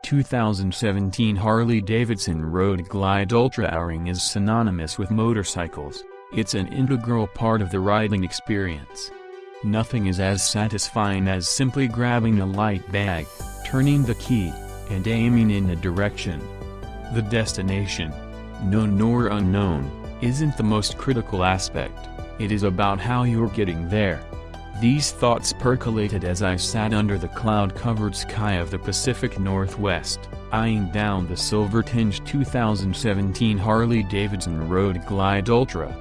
2017 Harley-Davidson Road Glide Ultra Touring is synonymous with motorcycles. It's an integral part of the riding experience. Nothing is as satisfying as simply grabbing a light bag, turning the key, and aiming in a direction. The destination, known or unknown, isn't the most critical aspect. It is about how you're getting there. These thoughts percolated as I sat under the cloud-covered sky of the Pacific Northwest, eyeing down the silver-tinged 2017 Harley-Davidson Road Glide Ultra.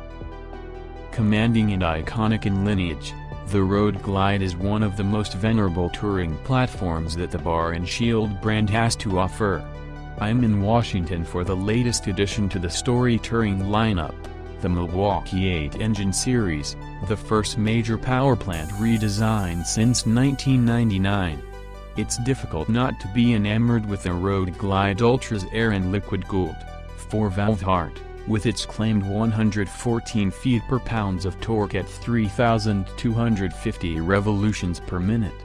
Commanding and iconic in lineage, the Road Glide is one of the most venerable touring platforms that the Bar and Shield brand has to offer. I'm in Washington for the latest addition to the Story Touring lineup, the Milwaukee 8-engine series, the first major powerplant redesign since 1999. It's difficult not to be enamored with the Road Glide Ultra's air and liquid-cooled, 4-valve heart, with its claimed 114 feet per pounds of torque at 3,250 revolutions per minute.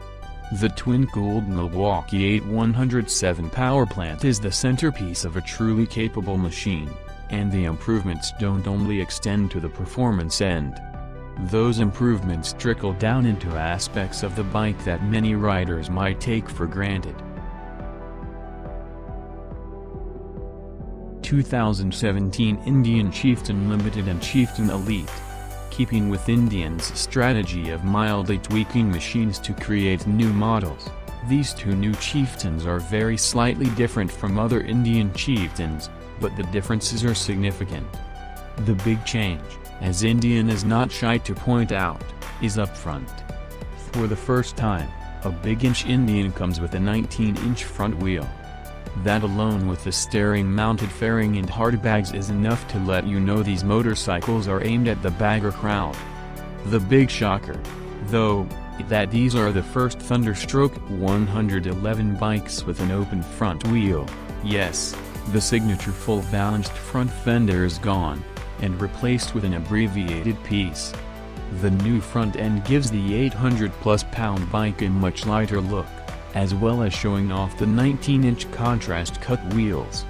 The twin-cooled Milwaukee 8-107 powerplant is the centerpiece of a truly capable machine, and the improvements don't only extend to the performance end. Those improvements trickle down into aspects of the bike that many riders might take for granted. 2017 Indian Chieftain Limited and Chieftain Elite. Keeping with Indian's strategy of mildly tweaking machines to create new models, these two new Chieftains are very slightly different from other Indian Chieftains, but the differences are significant. The big change, as Indian is not shy to point out, is up front. For the first time, a big-inch Indian comes with a 19-inch front wheel. That alone with the steering-mounted fairing and hardbags is enough to let you know these motorcycles are aimed at the bagger crowd. The big shocker, though, that these are the first Thunderstroke 111 bikes with an open front wheel. Yes, the signature full-balanced front fender is gone, and replaced with an abbreviated piece. The new front end gives the 800-plus pound bike a much lighter look, as well as showing off the 19-inch contrast-cut wheels.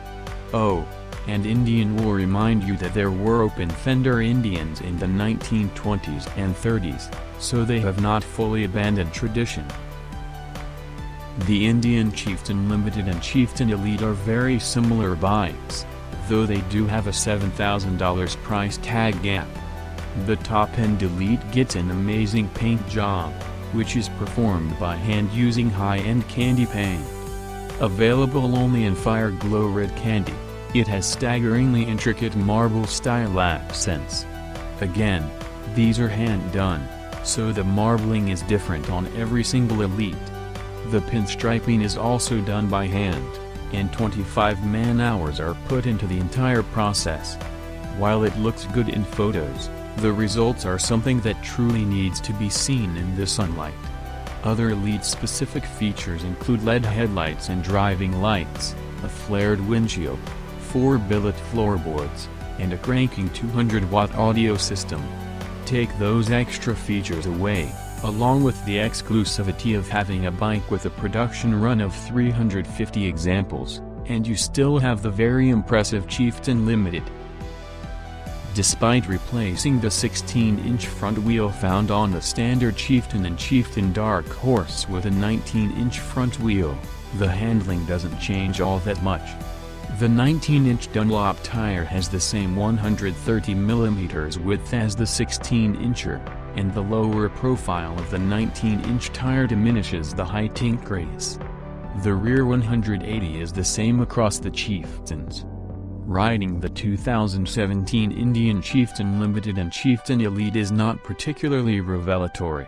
Oh, and Indian will remind you that there were open-fender Indians in the 1920s and 30s, so they have not fully abandoned tradition. The Indian Chieftain Limited and Chieftain Elite are very similar bikes, though they do have a $7,000 price tag gap. The top-end Elite gets an amazing paint job, which is performed by hand using high-end candy paint. Available only in Fire Glow Red Candy, it has staggeringly intricate marble-style accents. Again, these are hand-done, so the marbling is different on every single Elite. The pinstriping is also done by hand, and 25 man-hours are put into the entire process. While it looks good in photos, the results are something that truly needs to be seen in the sunlight. Other Elite-specific features include LED headlights and driving lights, a flared windshield, 4 billet floorboards, and a cranking 200-watt audio system. Take those extra features away, along with the exclusivity of having a bike with a production run of 350 examples, and you still have the very impressive Chieftain Limited. Despite replacing the 16-inch front wheel found on the standard Chieftain and Chieftain Dark Horse with a 19-inch front wheel, the handling doesn't change all that much. The 19-inch Dunlop tire has the same 130mm width as the 16-incher, and the lower profile of the 19-inch tire diminishes the height increase. The rear 180 is the same across the Chieftains. Riding the 2017 Indian Chieftain Limited and Chieftain Elite is not particularly revelatory.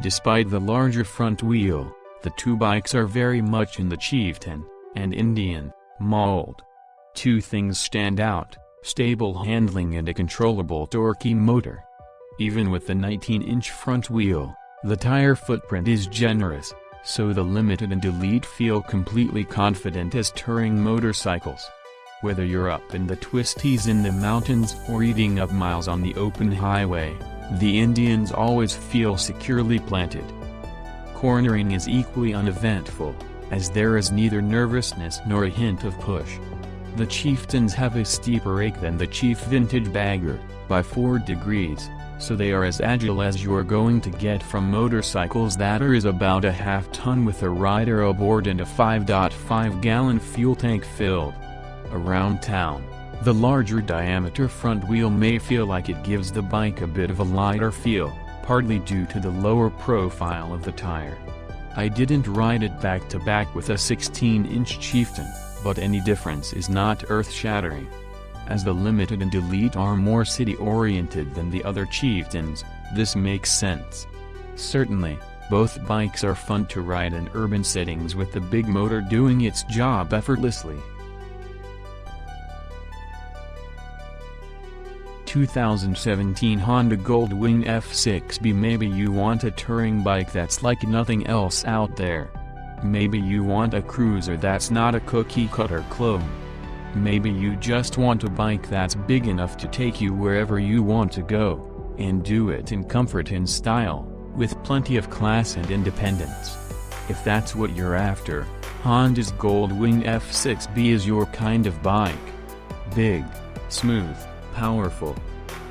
Despite the larger front wheel, the two bikes are very much in the Chieftain and Indian mold. Two things stand out: stable handling and a controllable torquey motor. Even with the 19-inch front wheel, the tire footprint is generous, so the Limited and Elite feel completely confident as touring motorcycles. Whether you're up in the twisties in the mountains or eating up miles on the open highway, the Indians always feel securely planted. Cornering is equally uneventful, as there is neither nervousness nor a hint of push. The Chieftains have a steeper rake than the Chief Vintage Bagger, by 4 degrees, so they are as agile as you're going to get from motorcycles that is about a half-ton with a rider aboard and a 5.5-gallon fuel tank filled. Around town, the larger diameter front wheel may feel like it gives the bike a bit of a lighter feel, partly due to the lower profile of the tire. I didn't ride it back-to-back with a 16-inch Chieftain, but any difference is not earth-shattering. As the Limited and Elite are more city-oriented than the other Chieftains, this makes sense. Certainly, both bikes are fun to ride in urban settings with the big motor doing its job effortlessly. 2017 Honda Goldwing F6B. Maybe you want a touring bike that's like nothing else out there. Maybe you want a cruiser that's not a cookie-cutter clone. Maybe you just want a bike that's big enough to take you wherever you want to go, and do it in comfort and style, with plenty of class and independence. If that's what you're after, Honda's Goldwing F6B is your kind of bike. Big, smooth, powerful.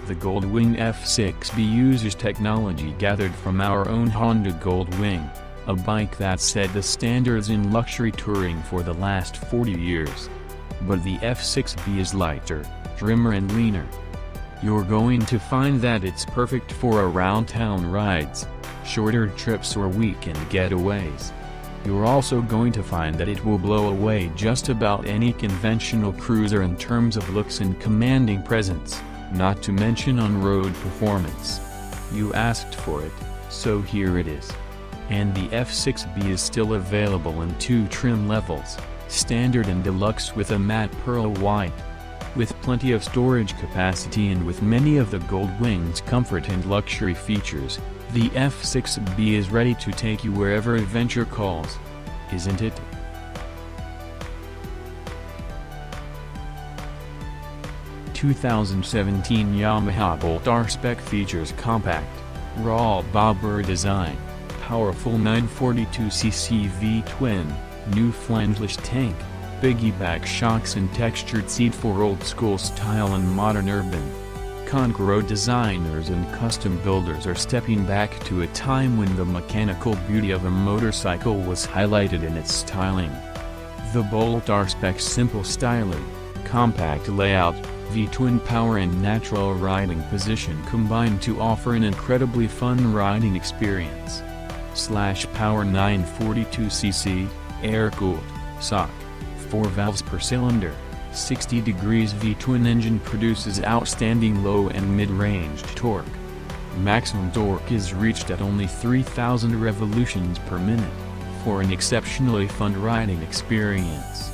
The Goldwing F6B uses technology gathered from our own Honda Goldwing, a bike that set the standards in luxury touring for the last 40 years. But the F6B is lighter, trimmer and leaner. You're going to find that it's perfect for around-town rides, shorter trips or weekend getaways. You're also going to find that it will blow away just about any conventional cruiser in terms of looks and commanding presence, not to mention on-road performance. You asked for it, so here it is. And the F6B is still available in 2 trim levels, Standard and Deluxe, with a matte pearl white. With plenty of storage capacity and with many of the Goldwing's comfort and luxury features, the F6B is ready to take you wherever adventure calls. Isn't it? The 2017 Yamaha Bolt R-Spec features compact, raw bobber design, powerful 942cc V-twin, new flangeless tank, piggyback shocks and textured seat for old-school style and modern urban. Concro designers and custom builders are stepping back to a time when the mechanical beauty of a motorcycle was highlighted in its styling. The Bolt R-Spec's simple styling, compact layout, V-twin power and natural riding position combine to offer an incredibly fun riding experience. Power 942cc, air-cooled, SOC, 4 valves per cylinder, 60 degrees V-twin engine produces outstanding low and mid-range torque. Maximum torque is reached at only 3,000 revolutions per minute, for an exceptionally fun riding experience.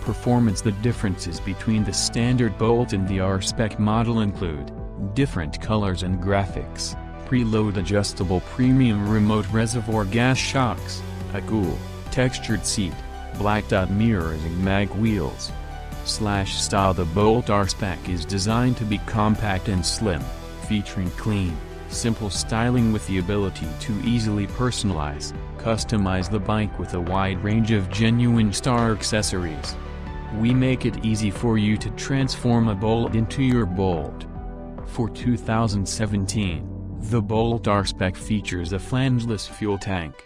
Performance. The differences between the standard Bolt and the R-Spec model include different colors and graphics, preload adjustable premium remote reservoir gas shocks, a cool, textured seat, blacked-out mirrors and mag wheels. Style. The Bolt R-Spec is designed to be compact and slim, featuring clean, simple styling with the ability to easily customize the bike with a wide range of genuine star accessories. We make it easy for you to transform a Bolt into your Bolt. For 2017, the Bolt R-Spec features a flangeless fuel tank.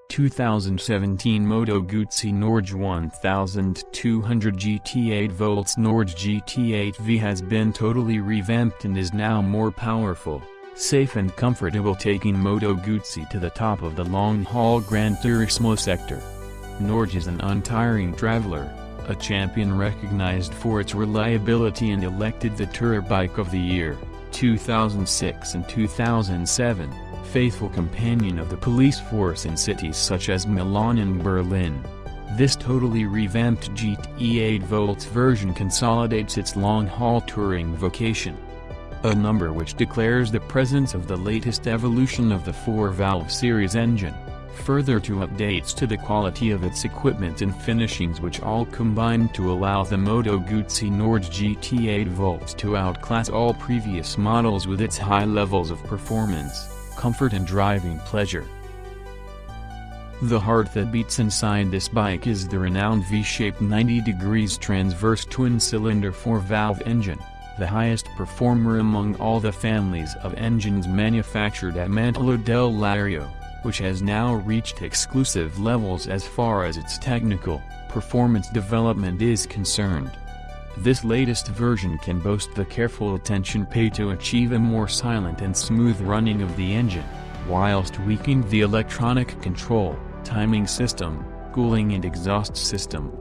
2017 Moto Guzzi Norge 1200 GT8 volts. Norge GT8V has been totally revamped and is now more powerful, safe and comfortable, taking Moto Guzzi to the top of the long-haul Gran Turismo sector. Norge is an untiring traveler, a champion recognized for its reliability and elected the Tourer Bike of the Year, 2006 and 2007. Faithful companion of the police force in cities such as Milan and Berlin. This totally revamped GT8 volts version consolidates its long-haul touring vocation. A number which declares the presence of the latest evolution of the 4-valve series engine, further to updates to the quality of its equipment and finishings, which all combine to allow the Moto Guzzi Norge GT8 volts to outclass all previous models with its high levels of performance. comfort and driving pleasure. The heart that beats inside this bike is the renowned V-shaped 90° transverse twin-cylinder 4-valve engine, the highest performer among all the families of engines manufactured at Mantello del Lario, which has now reached exclusive levels as far as its technical performance development is concerned. This latest version can boast the careful attention paid to achieve a more silent and smooth running of the engine, whilst tweaking the electronic control, timing system, cooling and exhaust system.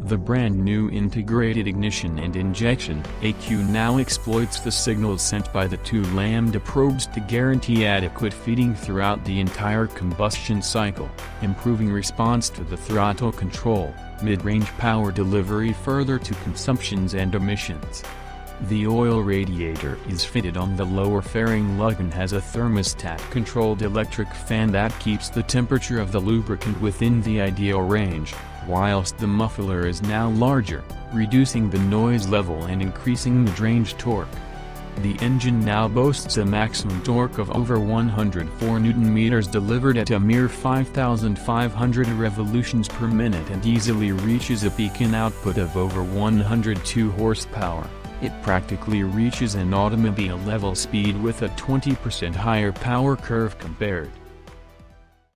The brand new integrated ignition and injection ECU now exploits the signals sent by the two lambda probes to guarantee adequate feeding throughout the entire combustion cycle, improving response to the throttle control, mid-range power delivery further to consumptions and emissions. The oil radiator is fitted on the lower fairing lug and has a thermostat-controlled electric fan that keeps the temperature of the lubricant within the ideal range, whilst the muffler is now larger, reducing the noise level and increasing the range torque. The engine now boasts a maximum torque of over 104 Nm delivered at a mere 5,500 revolutions per minute and easily reaches a peak in output of over 102 horsepower. It practically reaches an automobile level speed with a 20% higher power curve compared